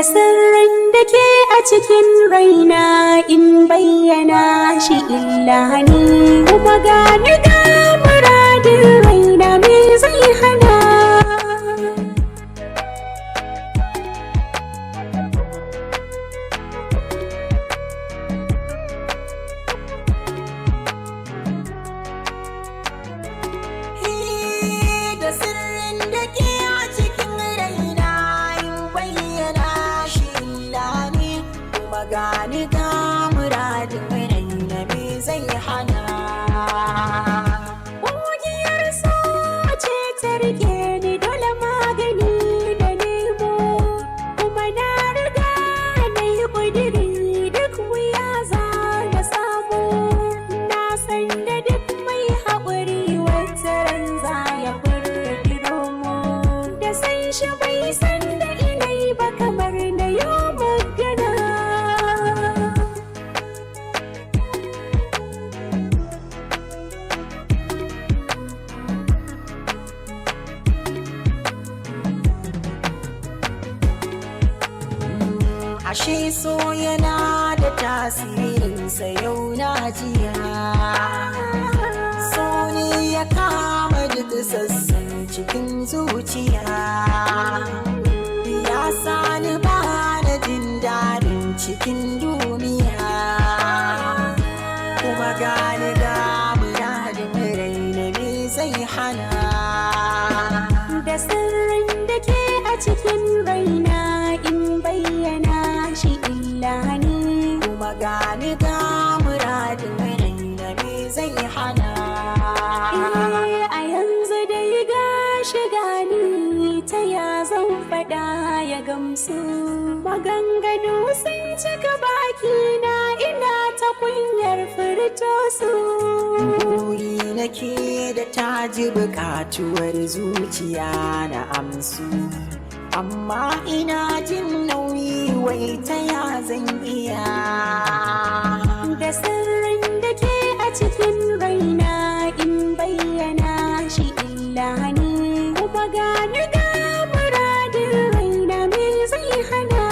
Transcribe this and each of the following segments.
da sirrin da ke a cikin raina in bayyana shi illa ne, kuma gani ga muradin raina me zai hana. Da sirrin da ke a cikin raina in bayyana shi illa ne, kuma gani ga muradin raina me zai hana. Ƙungiyar so ce ta rike ni dole magani da nemo, kuma na riga na yi ƙudiri duk wuya za na samu. Na san da duk mai haƙuri wata ran za ya furgi romo, da san shi bai san da ilai ba kamar na yo magana. Ashe so yana da tasirinsa yau na jiya, so ne ya kama duk sassan cikin zuciya, ya sani ba na jin daɗin cikin duniya, kuma gani ga muradin raina me zai hana. Da sirrin da ke a cikin raina in bayyana shi illa ne, Kuma gani ga muradin raina me zai hana. a yanzu dai gashi gani ta ya zan faɗa ya gamsu. Maganganu sun cika bakina ina ta kunyar furto su. Buri nake da taji buƙatuwar zuciya na amsu, amma ina jin nauyi wai ta ya zan iya. Da sirrin da ke a cikin raina in bayyana shi illa ne, kuma gani ga muradin raina me zai hana.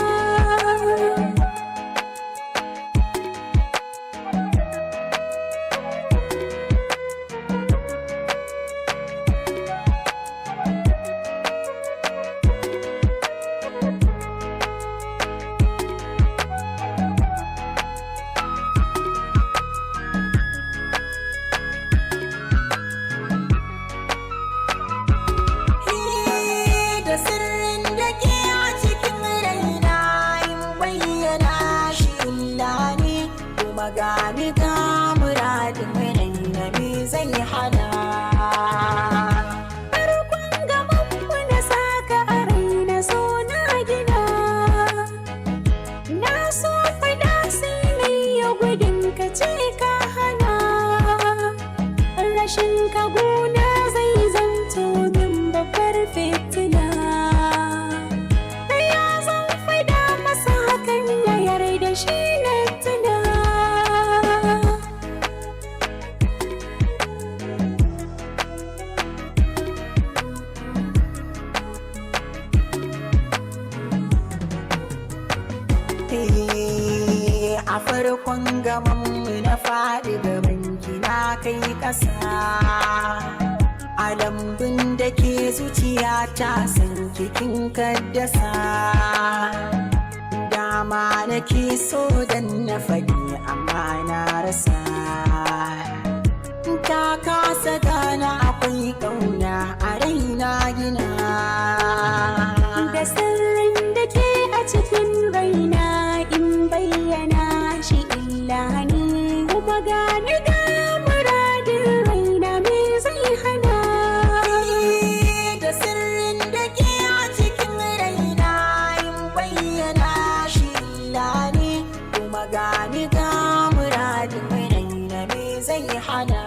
Da sirrin da ke a cikin raina in bayyana shi illa ne, kuma gani ga muradin raina me zai hana. Farkon gabanmu na saka a raina so na gina, na so fada sai na yi gudun ka ce ka hana. Rashin ka gona zai zanto min babbar fitina, da ya zan fada masa hakan ya yarda shi na tuna. A farkon gamanmu na faɗi gaban na kai ƙasa, a lambun da ke zuciya ta san kikin kaddasa. Dama nake so dan na faɗi amma na rasa, ta kasa gana akwai ƙauna a raina gina. Da sirrin da ke a cikin raina in bayyana shi illa ne, kuma gani ga muradin raina me zai hana. Da sirrin da ke a cikin raina in bayyana shi illa ne, kuma gani ga muradin raina me zai hana.